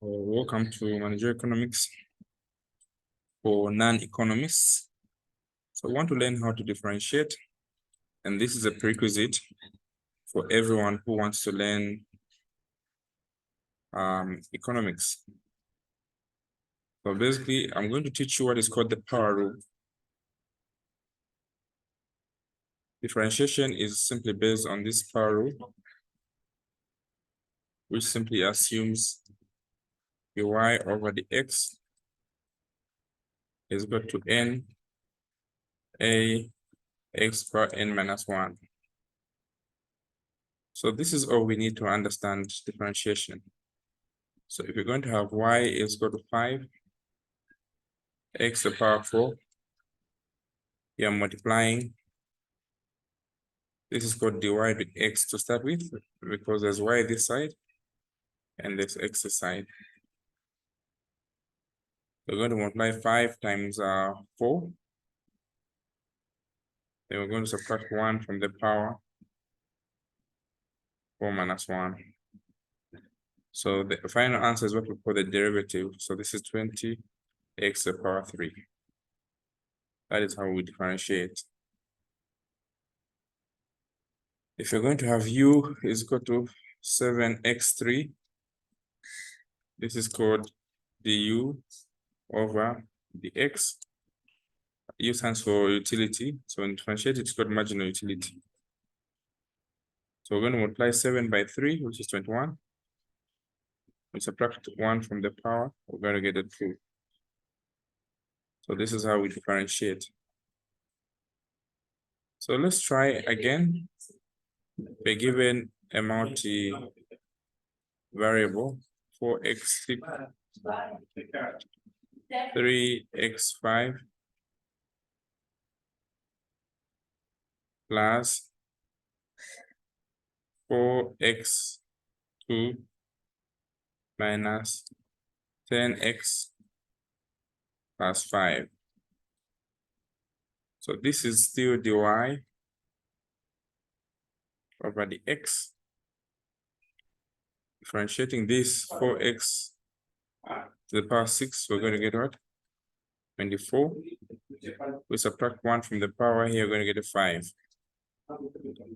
Welcome to Managerial Economics for non-economists. So we want to learn how to differentiate, and this is a prerequisite for everyone who wants to learn economics. So basically, I'm going to teach you what is called the power rule. Differentiation is simply based on this power rule, which simply assumes the y over the x is equal to n a x power n minus 1. So this is all we need to understand differentiation. So if you're going to have y is equal to 5, x to the power 4, you're multiplying. This is called dy with x to start with, because there's y this side and there's x this side. We're going to multiply 5 times 4. Then we're going to subtract 1 from the power 4 minus 1. So the final answer is what we call the derivative. So this is 20 x to the power 3. That is how we differentiate. If you're going to have u is equal to 7x3, this is called du over dx. U stands for utility. So when differentiate, it's called marginal utility. So we're going to multiply 7 by 3, which is 21. We subtract 1 from the power, we're going to get a 2. So this is how we differentiate. So let's try again. We're given a multi-variable 4x6, 3x5 plus 4x2 minus 10x plus 5. So this is still dy over the x. Differentiating this 4x to the power 6, we're going to get what? 24. We subtract 1 from the power here, we're going to get a 5.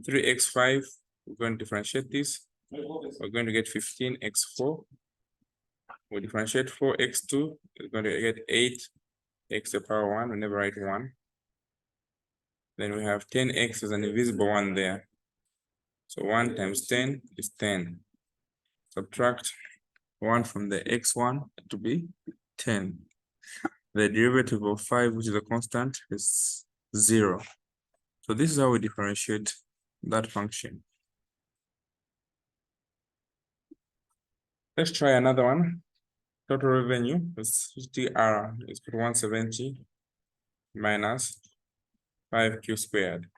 3x5, we're going to differentiate this. We're going to get 15x4. We differentiate 4x2, we're going to get 8x to the power 1, we never write 1. Then we have 10x as an invisible one there. So 1 times 10 is 10. Subtract 1 from the x1 to be 10. The derivative of 5, which is a constant, is 0. So this is how we differentiate that function. Let's try another one. Total revenue is TR is 170 minus 5q squared.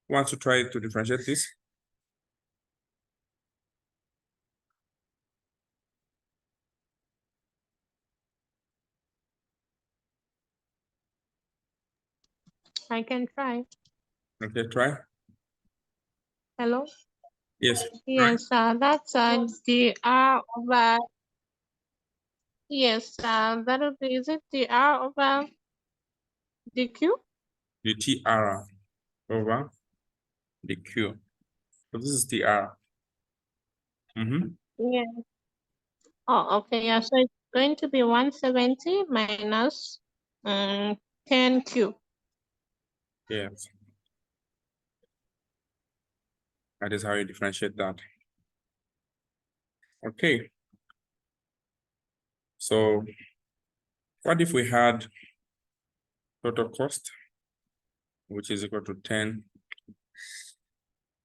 Who wants to try to differentiate this? I can try. Okay, try. Hello? Yes. Yes, that's dr over. Yes, that would be, is it dr over dq? The TR over the Q. So this is TR. Yeah. Oh, okay. Yeah, so it's going to be 170 minus 10q. Yes. That is how you differentiate that. Okay. So what if we had total cost, which is equal to 10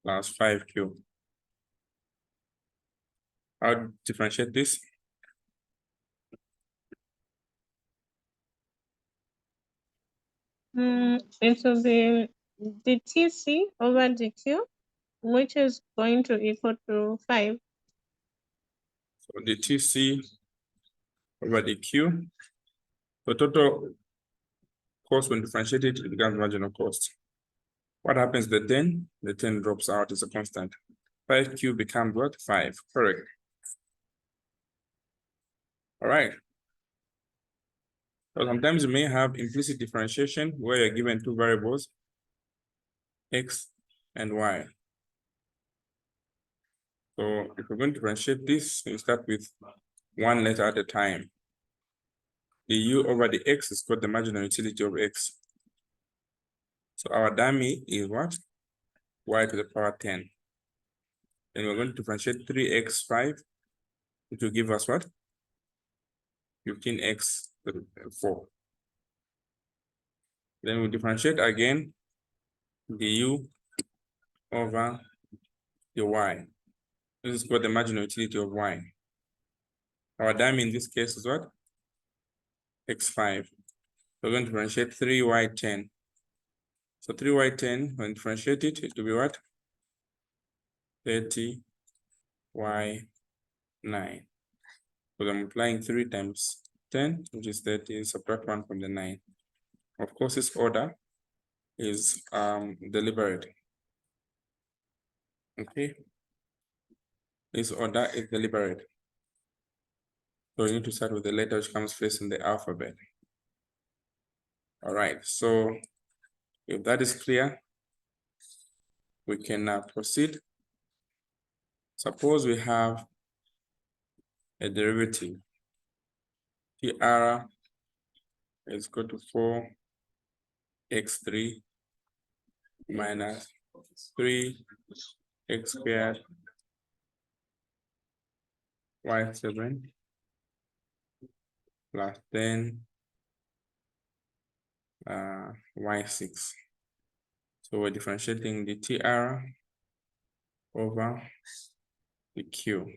plus 5q? I'll differentiate this. It will be the TC over dq, which is going to equal to 5. So the TC over the Q. The total cost when differentiated, it becomes marginal cost. What happens? The 10 drops out as a constant. 5q becomes what? 5, correct. All right. So sometimes you may have implicit differentiation where you're given two variables, X and Y. So if we're going to differentiate this, you start with one letter at a time. The U over the X is called the marginal utility of X. So our dummy is what? Y to the power 10. Then we're going to differentiate 3x5, which will give us what? 15x to the 4. Then we differentiate again the U over the Y. This is called the marginal utility of Y. Our dummy in this case is what? X5. We're going to differentiate 3y10. So 3y10, when differentiate it will be what? 30y9. So I'm multiplying 3 times 10, which is 30, subtract 1 from the 9. Of course, this order is deliberate. Okay. This order is deliberate. So you need to start with the letter which comes first in the alphabet. All right, so if that is clear, we can now proceed. Suppose we have a derivative. TR is equal to 4x3 minus 3x squared y7 plus 10 y6. So we're differentiating the TR over the Q.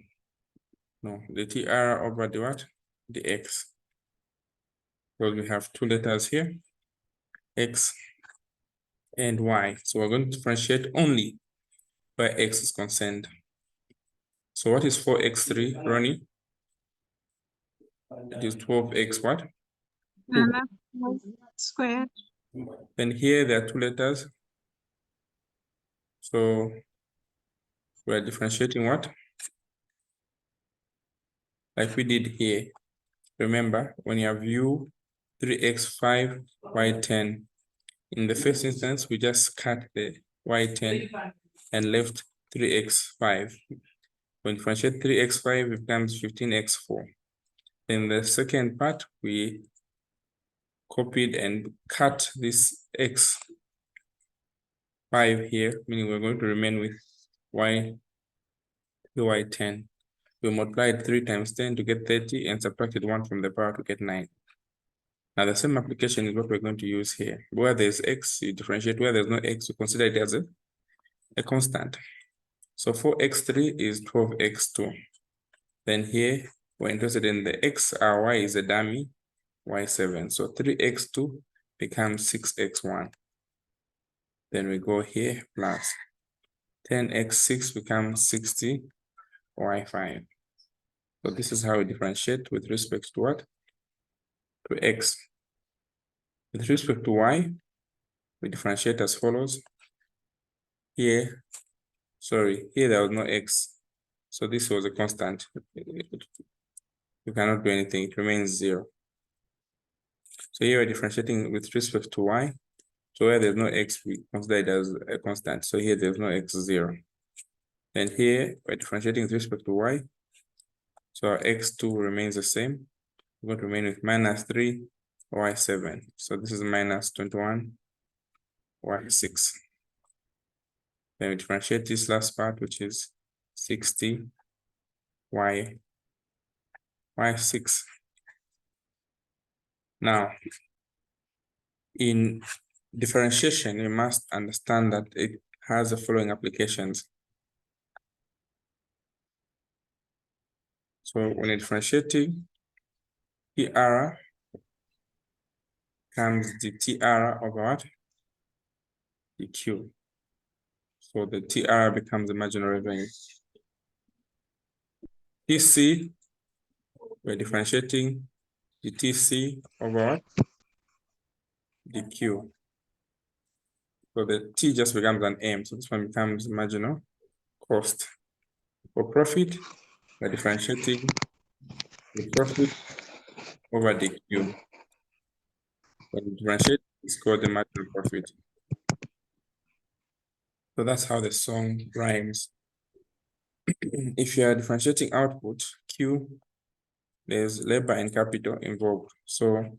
No, the TR over the what? The X. So we have two letters here, X and Y. So we're going to differentiate only where X is concerned. So what is 4x3, Ronnie? It is 12x what? Squared. And here there are two letters. So we're differentiating what? Like we did here. Remember, when you have U, 3x5, y10. In the first instance, we just cut the y10 and left 3x5. When differentiate 3x5, it becomes 15x4. In the second part, we copied and cut this x5 here, meaning we're going to remain with y10. We multiplied 3 times 10 to get 30 and subtracted 1 from the power to get 9. Now the same application is what we're going to use here. Where there's x, you differentiate. Where there's no x, you consider it as a constant. So 4x3 is 12x2. Then here, we're interested in the x, our y is a dummy, y7. So 3x2 becomes 6x1. Then we go here, plus 10x6 becomes 60, y5. So this is how we differentiate with respect to what? To x. With respect to y, we differentiate as follows. Here there was no x. So this was a constant. You cannot do anything, it remains 0. So here we're differentiating with respect to y. So where there's no x, we consider it as a constant. So here there's no x, 0. And here we're differentiating with respect to y. So our x2 remains the same. We're going to remain with minus 3 y7. So this is minus 21 y6. Then we differentiate this last part, which is 60 y6. Now, in differentiation, you must understand that it has the following applications. So when you're differentiating, TR comes the TR over what? The Q. So the TR becomes the marginal revenue. TC, we're differentiating the TC over what? The Q. So the T just becomes an M. So this one becomes marginal cost. For profit, we're differentiating the profit over the Q. When you differentiate, it's called the marginal profit. So that's how the song rhymes. If you are differentiating output, Q, there's labor and capital involved. So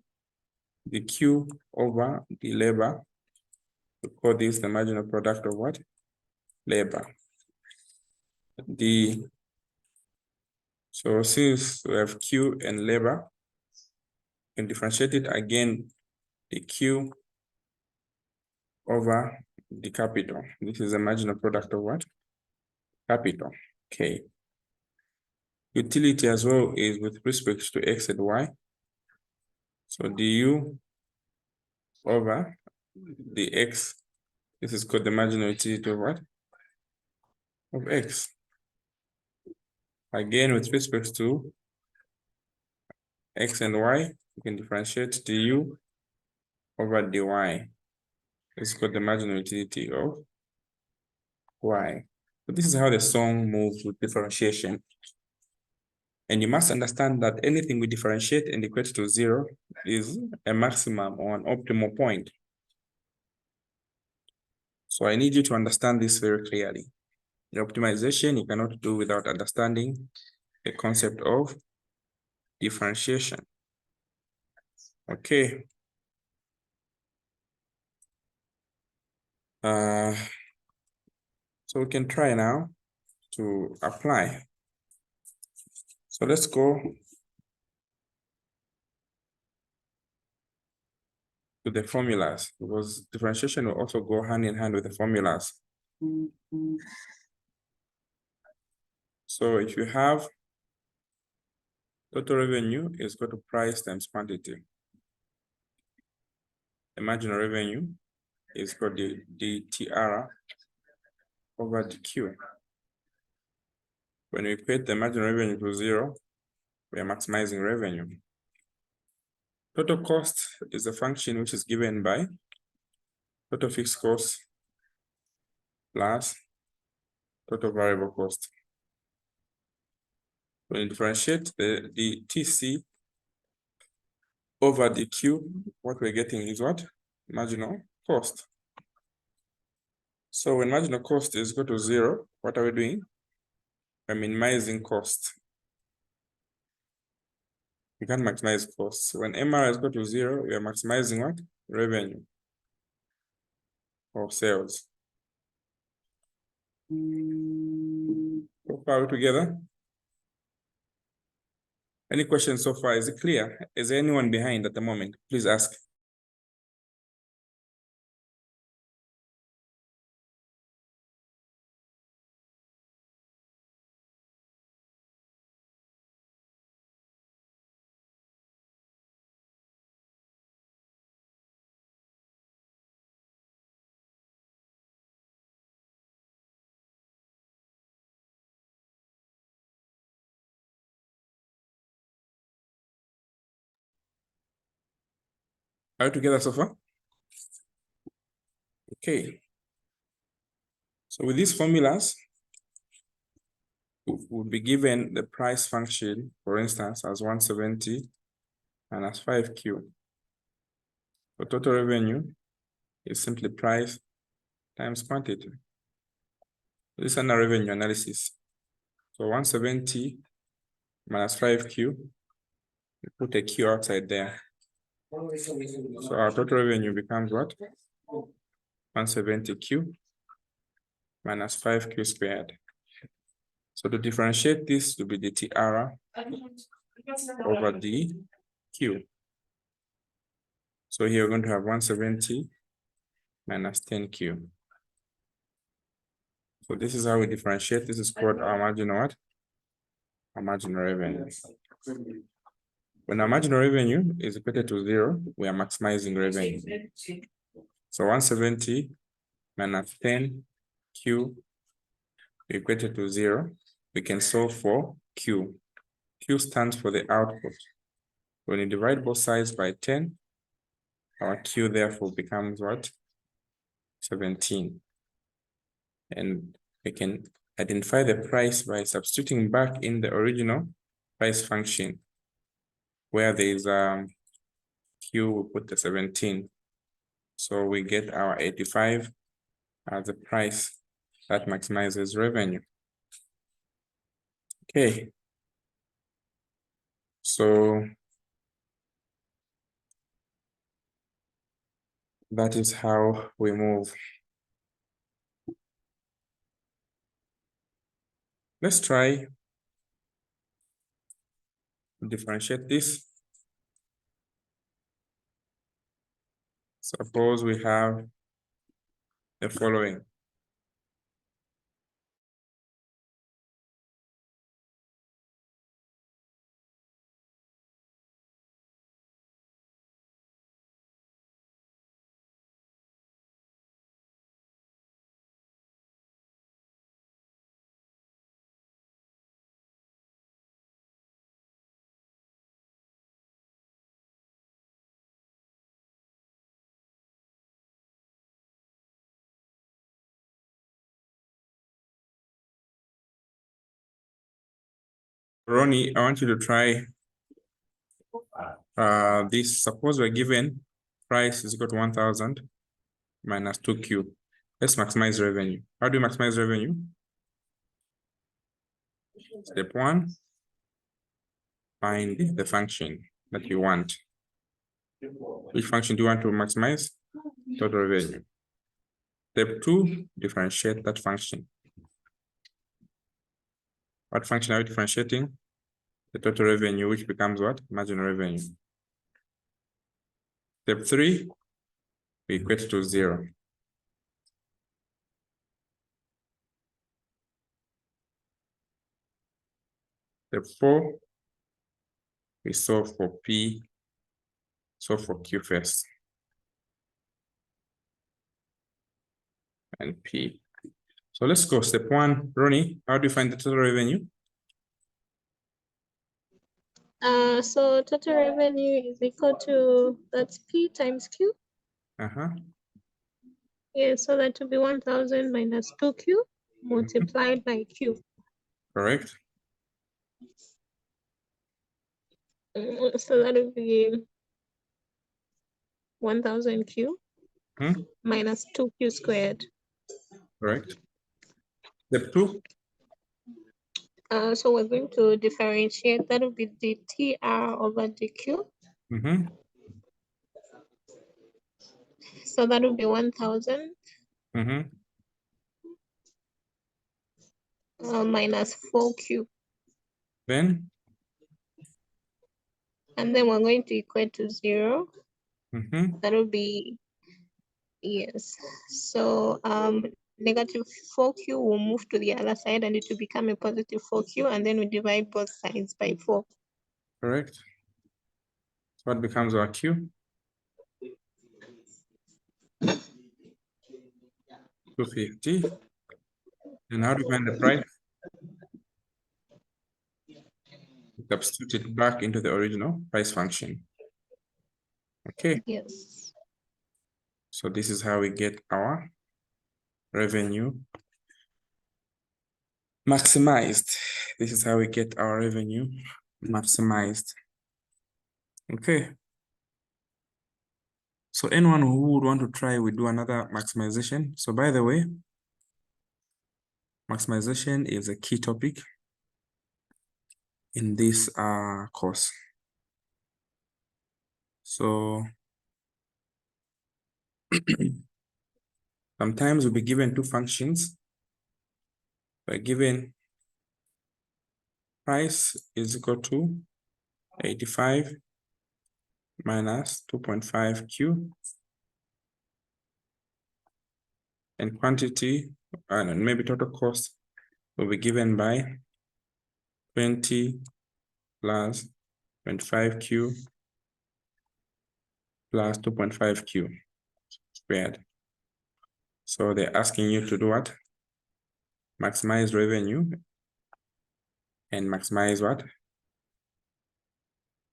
the Q over the labor, we call this the marginal product of what? Labor. So since we have Q and labor, we can differentiate it again, the Q over the capital. This is the marginal product of what? Capital. Okay. Utility as well is with respect to X and Y. So du over the X, this is called the marginal utility of what? Of X. Again, with respect to X and Y, you can differentiate du over dy. This is called the marginal utility of Y. So this is how the song moves with differentiation. And you must understand that anything we differentiate and equate to 0 is a maximum or an optimal point. So I need you to understand this very clearly. The optimization you cannot do without understanding the concept of differentiation. Okay. So we can try now to apply. So let's go to the formulas, because differentiation will also go hand in hand with the formulas. So if you have total revenue is equal to price times quantity. The marginal revenue is called the TR over the Q. When we equate the marginal revenue to 0, we are maximizing revenue. Total cost is a function which is given by total fixed cost plus total variable cost. When you differentiate the TC over the Q, what we're getting is what? Marginal cost. So when marginal cost is equal to 0, what are we doing? We're minimizing cost. You can't maximize costs. When MR is equal to 0, we are maximizing what? Revenue or sales. So far, are we together? Any questions so far? Is it clear? Is there anyone behind at the moment? Please ask. Are we together so far? Okay. So with these formulas, we'll be given the price function, for instance, as 170 and as 5Q. The total revenue is simply price times quantity. This is a revenue analysis. So 170 minus 5Q, we put a Q outside there. So our total revenue becomes what? 170Q minus 5Q squared. So to differentiate this to be the TR over the Q. So here we're going to have 170 minus 10Q. So this is how we differentiate. This is called our marginal what? Our marginal revenue. When our marginal revenue is equated to 0, we are maximizing revenue. So 170 minus 10Q equated to 0, we can solve for Q. Q stands for the output. When you divide both sides by 10, our Q therefore becomes what? 17. And we can identify the price by substituting back in the original price function. Where there is Q, we put the 17. So we get our 85 as the price that maximizes revenue. Okay. So that is how we move. Let's try to differentiate this. Suppose we have the following. Ronnie, I want you to try this. Suppose we're given price is equal to 1,000 minus 2Q. Let's maximize revenue. How do you maximize revenue? Step 1, find the function that you want. Which function do you want to maximize? Total revenue. Step 2, differentiate that function. What function are we differentiating? The total revenue, which becomes what? Marginal revenue. Step 3, we equate to 0. Step 4, we solve for P, solve for Q first. And P. So let's go. Step 1, Ronnie, how do you find the total revenue? So total revenue is equal to, that's P times Q. Yeah, so that would be 1,000 minus 2Q multiplied by Q. Correct. So that would be 1,000 Q minus 2Q squared. Correct. Step 2. So we're going to differentiate. That would be the TR over dQ. So that would be 1,000 minus 4Q. Then? And then we're going to equate to 0. That would be, yes. So negative 4Q will move to the other side and it will become a positive 4Q, and then we divide both sides by 4. Correct. So what becomes our Q? 250. And how do we find the price? Substitute it back into the original price function. Okay. Yes. So this is how we get our revenue maximized. This is how we get our revenue maximized. Okay. So anyone who would want to try, we do another maximization. So by the way, maximization is a key topic in this course. So sometimes we'll be given two functions. We're given price is equal to 85 minus 2.5Q, and quantity, and maybe total cost will be given by 20 plus 25Q plus 2.5Q squared. So they're asking you to do what? Maximize revenue and maximize what?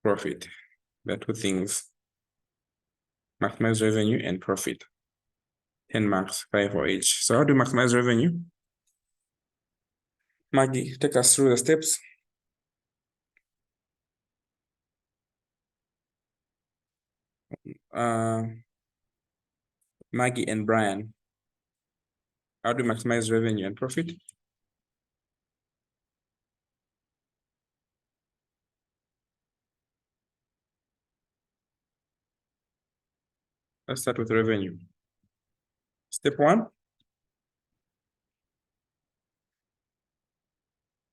Profit. The two things. Maximize revenue and profit. 10 marks, 5 for each. So how do you maximize revenue? Maggie, take us through the steps. Maggie and Brian. How do you maximize revenue and profit? Let's start with revenue. Step one,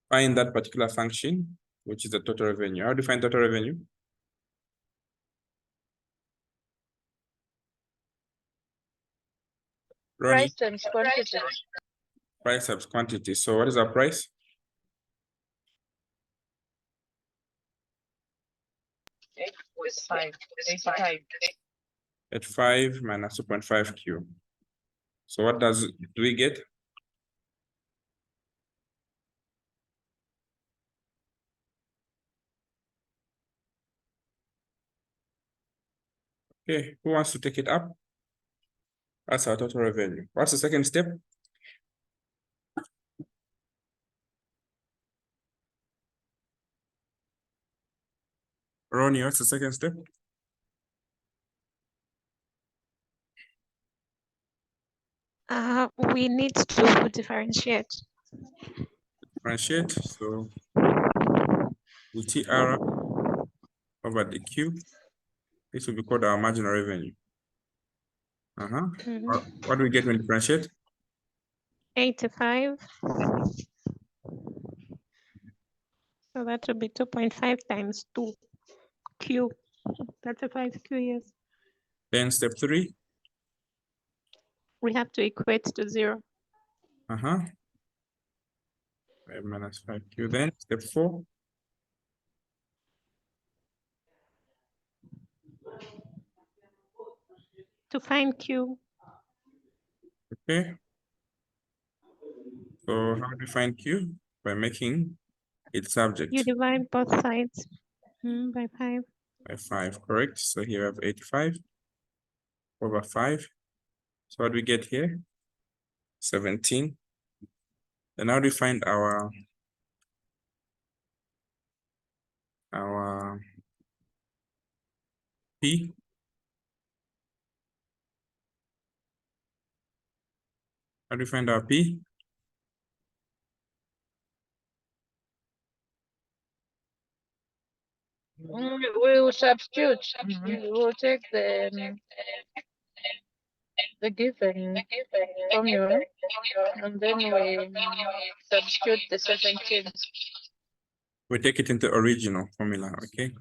find that particular function, which is the total revenue. How do you find total revenue? Ronnie? Price times quantity. Price times quantity. So what is our price? It's 85. At 5 minus 2.5 Q. So what do we get? Okay, who wants to take it up? That's our total revenue. What's the second step? Ronnie, what's the second step? We need to differentiate. Differentiate. So the TR over the Q. This will be called our marginal revenue. What do we get when we differentiate? 85. So that would be 2.5 times 2 Q. That's a 5Q, yes. Then step 3. We have to equate to 0. 5 minus 5Q. Then step 4. To find Q. Okay. So how do you find Q? By making its subject. You divide both sides by 5. By 5, correct? So here we have 85 over 5. So what do we get here? 17. Then how do we find our P? How do we find our P? We will substitute. We will take the given formula and then we substitute the 17. We take it into original formula, okay?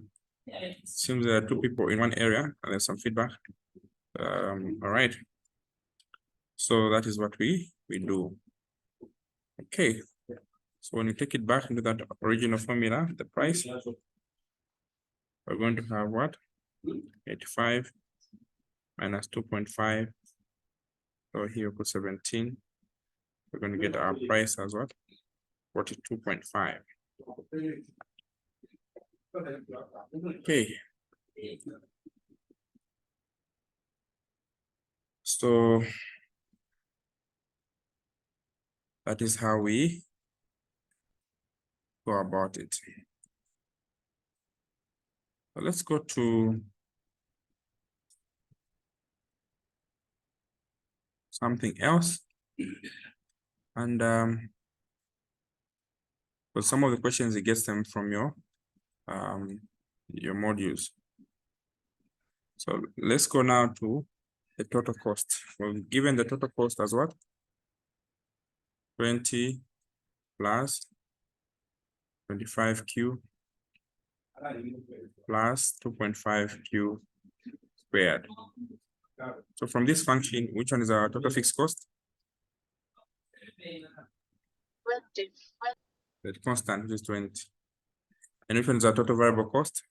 Seems there are 2 people in one area and there's some feedback. All right. So that is what we do. Okay. So when you take it back into that original formula, the price, we're going to have what? 85 minus 2.5. So here we put 17. We're going to get our price as what? 42.5. Okay. So that is how we go about it. So let's go to something else. And but some of the questions, it gets them from your modules. So let's go now to the total cost. Well, given the total cost as what? 20 plus 25Q plus 2.5Q squared. So from this function, which one is our total fixed cost? The constant, which is 20. And which one is our total variable cost?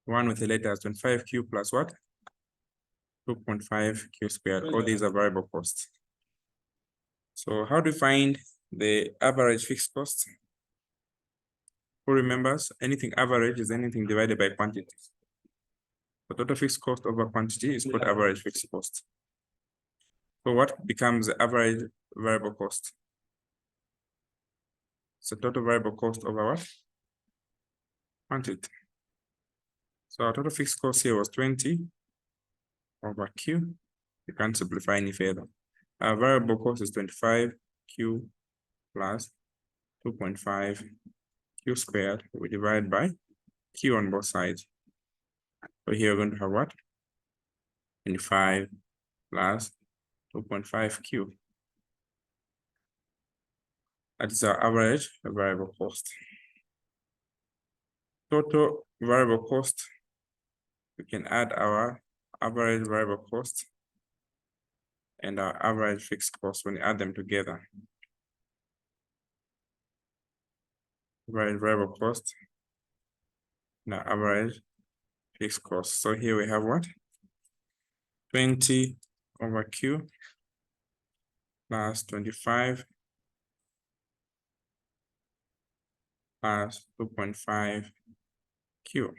One with the letters 25Q plus what? 2.5Q squared. All these are variable costs. So how do you find the average fixed cost? Who remembers? Anything average is anything divided by quantity. The total fixed cost over quantity is called average fixed cost. So what becomes the average variable cost? It's the total variable cost over what? quantity. So our total fixed cost here was 20 over Q. You can't simplify any further. Our variable cost is 25 Q plus 2.5 Q squared. We divide by Q on both sides. So here we're going to have what? 25 plus 2.5 Q. That is our average variable cost. Total variable cost, we can add our average variable cost and our average fixed cost when you add them together. Average variable cost and our average fixed cost. So here we have what? 20 over Q plus 25 plus 2.5 Q.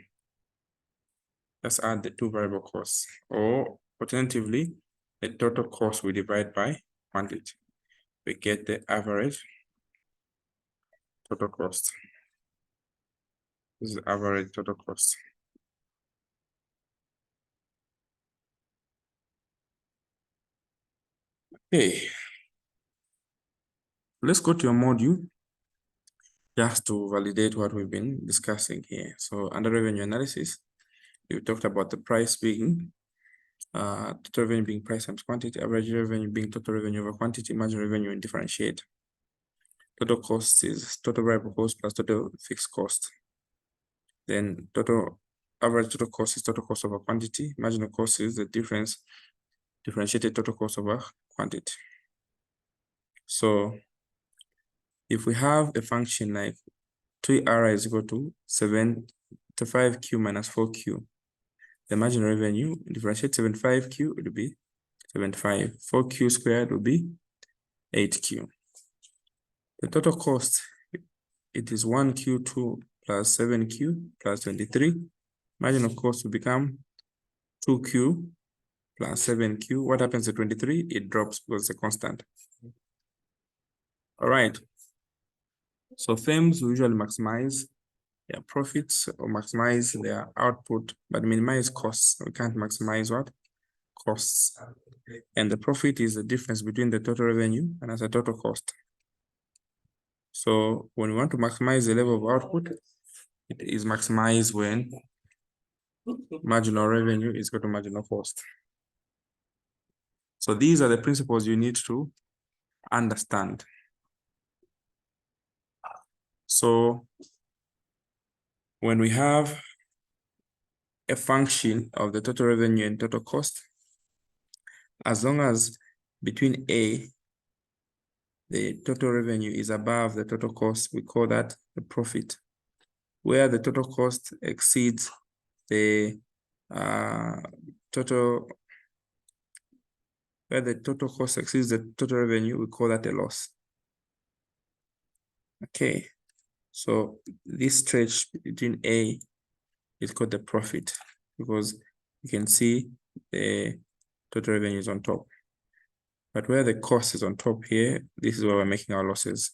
Let's add the two variable costs, or alternatively, the total cost we divide by quantity. We get the average total cost. This is the average total cost. Okay. Let's go to your module just to validate what we've been discussing here. So under revenue analysis, we talked about the price being total revenue being price times quantity, average revenue being total revenue over quantity, margin revenue and differentiate. Total cost is total variable cost plus total fixed cost. Then average total cost is total cost over quantity. Marginal cost is the differentiated total cost over quantity. So if we have a function like 3R is equal to 75Q minus 4Q, the marginal revenue, differentiate 75Q, it will be 75. 4Q squared will be 8Q. The total cost, it is 1Q2 plus 7Q plus 23. Marginal cost will become 2Q plus 7Q. What happens to 23? It drops because it's a constant. All right. So firms usually maximize their profits or maximize their output, but minimize costs. We can't maximize what? Costs. And the profit is the difference between the total revenue and as a total cost. So when we want to maximize the level of output, it is maximized when marginal revenue is equal to marginal cost. So these are the principles you need to understand. So when we have a function of the total revenue and total cost, as long as between A, the total revenue is above the total cost, we call that the profit. Where the total cost exceeds the total revenue, we call that a loss. Okay, so this stretch between A is called the profit because you can see the total revenue is on top. But where the cost is on top here, this is where we're making our losses.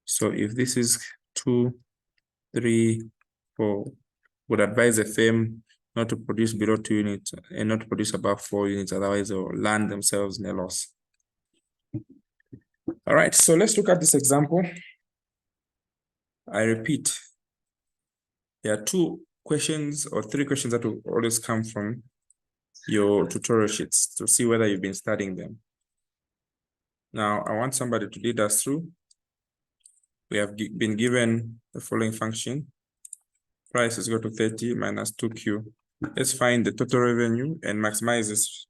So if this is 2, 3, 4, would advise the firm not to produce below 2 units and not to produce above 4 units, otherwise they'll land themselves in a loss. All right, so let's look at this example. I repeat, there are 2 questions or 3 questions that will always come from your tutorial sheets to see whether you've been studying them. Now, I want somebody to lead us through. We have been given the following function. Price is equal to 30 minus 2Q. Let's find the total revenue and maximize this.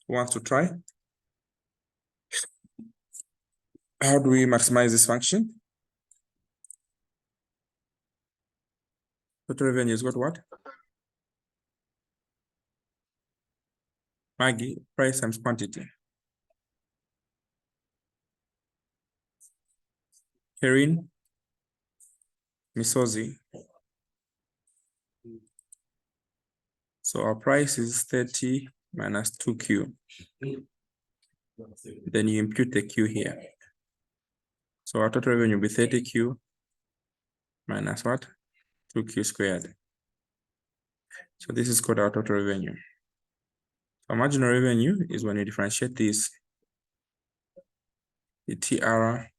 Who wants to try? How do we maximize this function? Total revenue is got what? Maggie, price times quantity. Erin, Misozi. So our price is 30 minus 2Q. Then you impute the Q here. So our total revenue will be 30Q minus what? 2Q squared. So this is called our total revenue. Our marginal revenue is when you differentiate this, the TR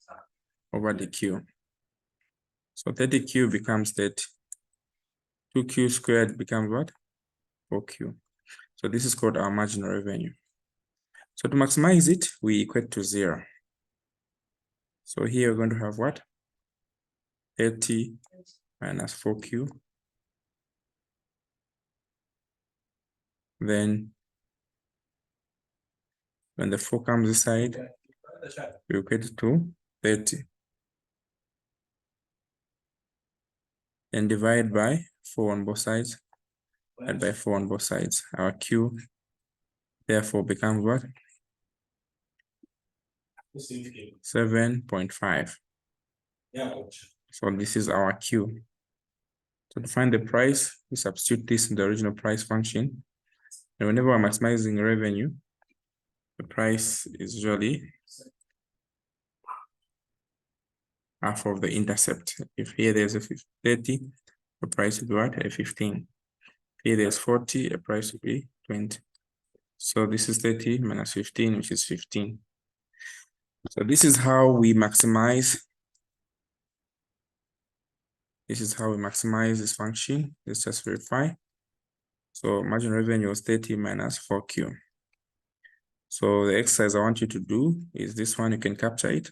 over the Q. So 30Q becomes that 2Q squared becomes what? 4Q. So this is called our marginal revenue. So to maximize it, we equate to 0. So here we're going to have what? 30 minus 4Q. Then when the 4 comes this side, we equate to 30. And divide by 4 on both sides, and by 4 on both sides. Our Q therefore becomes what? 7.5. So this is our Q. So to find the price, we substitute this in the original price function. And whenever we're maximizing revenue, the price is usually half of the intercept. If here there's a 30, the price is what? A 15. Here there's 40, a price will be 20. So this is 30 minus 15, which is 15. So this is how we maximize. This is how we maximize this function. Let's just verify. So marginal revenue was 30 minus 4Q. So the exercise I want you to do is this one. You can capture it.